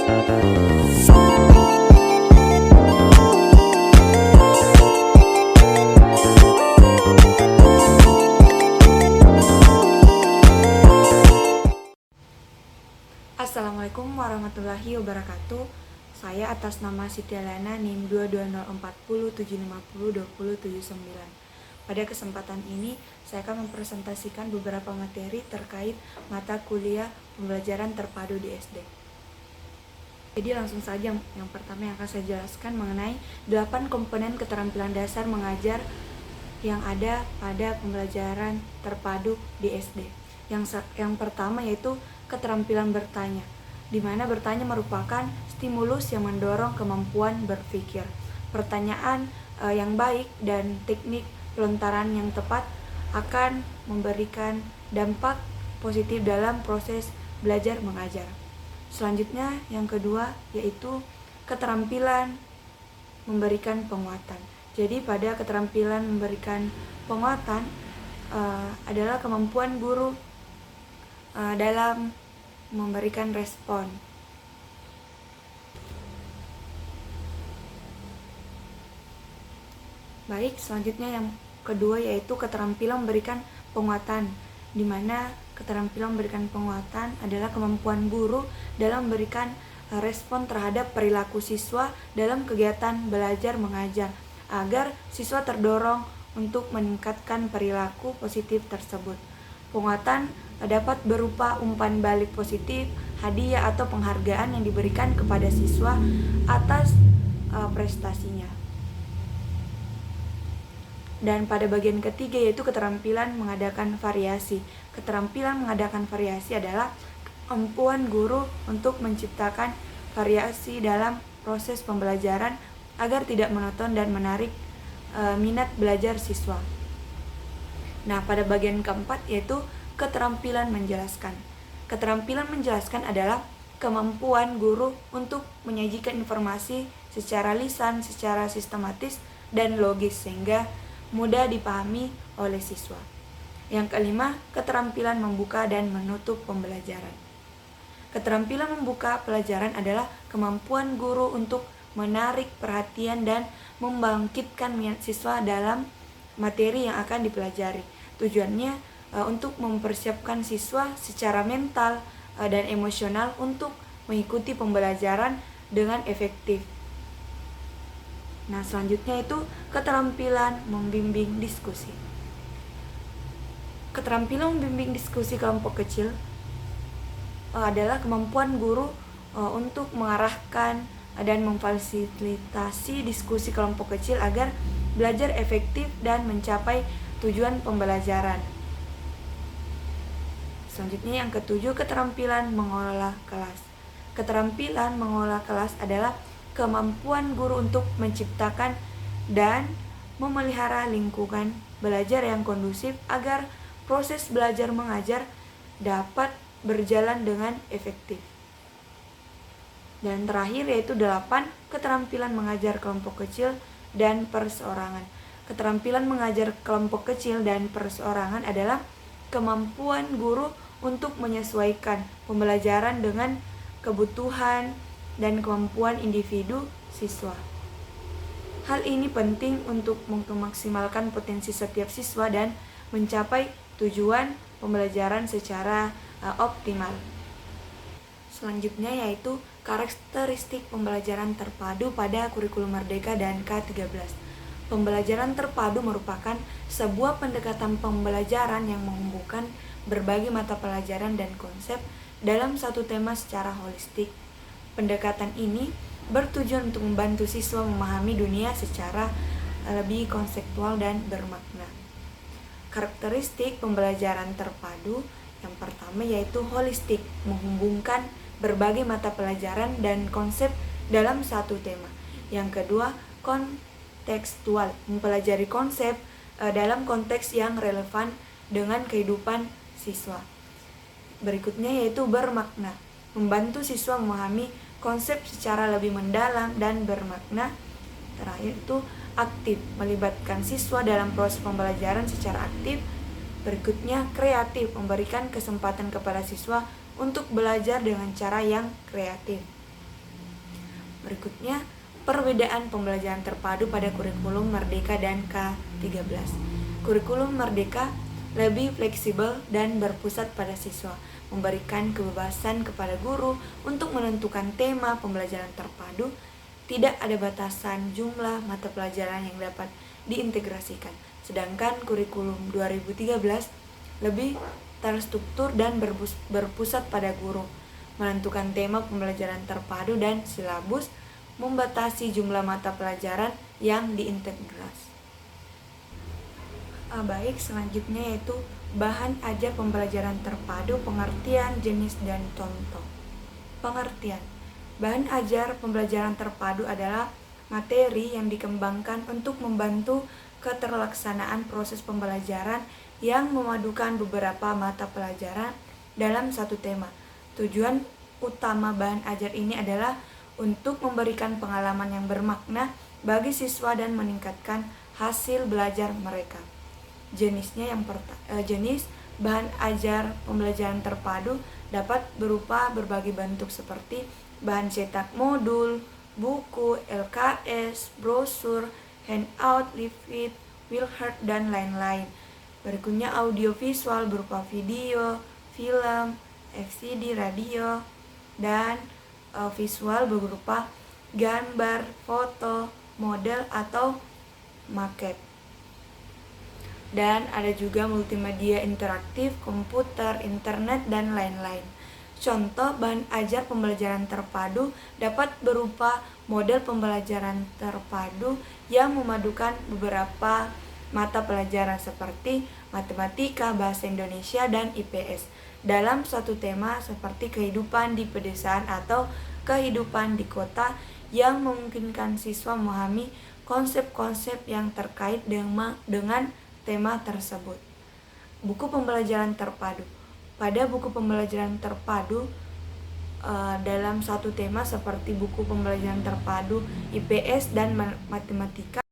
Assalamualaikum warahmatullahi wabarakatuh. Saya atas nama Siti Alana NIM 2204075020079. Pada kesempatan ini, saya akan mempresentasikan beberapa materi terkait mata kuliah pembelajaran terpadu di SD. Jadi langsung saja, yang pertama yang akan saya jelaskan mengenai 8 komponen keterampilan dasar mengajar yang ada pada pembelajaran terpadu di SD. Yang pertama yaitu keterampilan bertanya, di mana bertanya merupakan stimulus yang mendorong kemampuan berpikir. Pertanyaan yang baik dan teknik pelontaran yang tepat akan memberikan dampak positif dalam proses belajar mengajar. Selanjutnya yang kedua yaitu keterampilan memberikan penguatan. Jadi pada keterampilan memberikan penguatan adalah kemampuan guru dalam memberikan respon. Baik, selanjutnya yang kedua yaitu keterampilan memberikan penguatan, di mana keterampilan memberikan penguatan adalah kemampuan guru dalam memberikan respon terhadap perilaku siswa dalam kegiatan belajar mengajar, agar siswa terdorong untuk meningkatkan perilaku positif tersebut. Penguatan dapat berupa umpan balik positif, hadiah atau penghargaan yang diberikan kepada siswa atas prestasinya. Dan pada bagian ketiga yaitu keterampilan mengadakan variasi. Keterampilan mengadakan variasi adalah kemampuan guru untuk menciptakan variasi dalam proses pembelajaran agar tidak monoton dan menarik minat belajar siswa. Nah, pada bagian keempat yaitu keterampilan menjelaskan. Keterampilan menjelaskan adalah kemampuan guru untuk menyajikan informasi secara lisan, secara sistematis dan logis sehingga mudah dipahami oleh siswa. Yang kelima, keterampilan membuka dan menutup pembelajaran. Keterampilan membuka pelajaran adalah kemampuan guru untuk menarik perhatian dan membangkitkan minat siswa dalam materi yang akan dipelajari. Tujuannya untuk mempersiapkan siswa secara mental dan emosional untuk mengikuti pembelajaran dengan efektif. Nah, selanjutnya itu keterampilan membimbing diskusi. Keterampilan membimbing diskusi kelompok kecil adalah kemampuan guru untuk mengarahkan dan memfasilitasi diskusi kelompok kecil agar belajar efektif dan mencapai tujuan pembelajaran. Selanjutnya yang ketujuh, keterampilan mengelola kelas. Keterampilan mengelola kelas adalah kemampuan guru untuk menciptakan dan memelihara lingkungan belajar yang kondusif agar proses belajar mengajar dapat berjalan dengan efektif. Dan terakhir yaitu 8, keterampilan mengajar kelompok kecil dan perseorangan. Keterampilan mengajar kelompok kecil dan perseorangan adalah kemampuan guru untuk menyesuaikan pembelajaran dengan kebutuhan dan kemampuan individu siswa. Hal ini penting untuk memaksimalkan potensi setiap siswa dan mencapai tujuan pembelajaran secara optimal. Selanjutnya yaitu karakteristik pembelajaran terpadu pada kurikulum Merdeka dan K13. Pembelajaran terpadu merupakan sebuah pendekatan pembelajaran yang menghubungkan berbagai mata pelajaran dan konsep dalam satu tema secara holistik. Pendekatan ini bertujuan untuk membantu siswa memahami dunia secara lebih konseptual dan bermakna. Karakteristik pembelajaran terpadu yang pertama yaitu holistik, menghubungkan berbagai mata pelajaran dan konsep dalam satu tema. Yang kedua, kontekstual, mempelajari konsep dalam konteks yang relevan dengan kehidupan siswa. Berikutnya yaitu bermakna, membantu siswa memahami konsep secara lebih mendalam dan bermakna. Terakhir itu aktif, melibatkan siswa dalam proses pembelajaran secara aktif. Berikutnya kreatif, memberikan kesempatan kepada siswa untuk belajar dengan cara yang kreatif. Berikutnya, perbedaan pembelajaran terpadu pada kurikulum Merdeka dan K13. Kurikulum Merdeka lebih fleksibel dan berpusat pada siswa, memberikan kebebasan kepada guru untuk menentukan tema pembelajaran terpadu. Tidak ada batasan jumlah mata pelajaran yang dapat diintegrasikan. Sedangkan kurikulum 2013 lebih terstruktur dan berpusat pada guru, menentukan tema pembelajaran terpadu dan silabus, membatasi jumlah mata pelajaran yang diintegrasi. Baik, selanjutnya yaitu bahan ajar pembelajaran terpadu, pengertian, jenis, dan contoh. Pengertian. Bahan ajar pembelajaran terpadu adalah materi yang dikembangkan untuk membantu keterlaksanaan proses pembelajaran yang memadukan beberapa mata pelajaran dalam satu tema. Tujuan utama bahan ajar ini adalah untuk memberikan pengalaman yang bermakna bagi siswa dan meningkatkan hasil belajar mereka. Jenisnya jenis bahan ajar pembelajaran terpadu dapat berupa berbagai bentuk seperti bahan cetak modul, buku, LKS, brosur, handout, leaflet, wheelchart, dan lain-lain. Berikutnya audiovisual berupa video, film, VCD, radio, dan visual berupa gambar, foto, model, atau maket. Dan ada juga multimedia interaktif, komputer, internet, dan lain-lain. Contoh bahan ajar pembelajaran terpadu dapat berupa model pembelajaran terpadu yang memadukan beberapa mata pelajaran seperti matematika, bahasa Indonesia, dan IPS dalam suatu tema seperti kehidupan di pedesaan atau kehidupan di kota, yang memungkinkan siswa memahami konsep-konsep yang terkait dengan tema tersebut. Buku pembelajaran terpadu. Pada buku pembelajaran terpadu dalam satu tema seperti buku pembelajaran terpadu IPS dan matematika,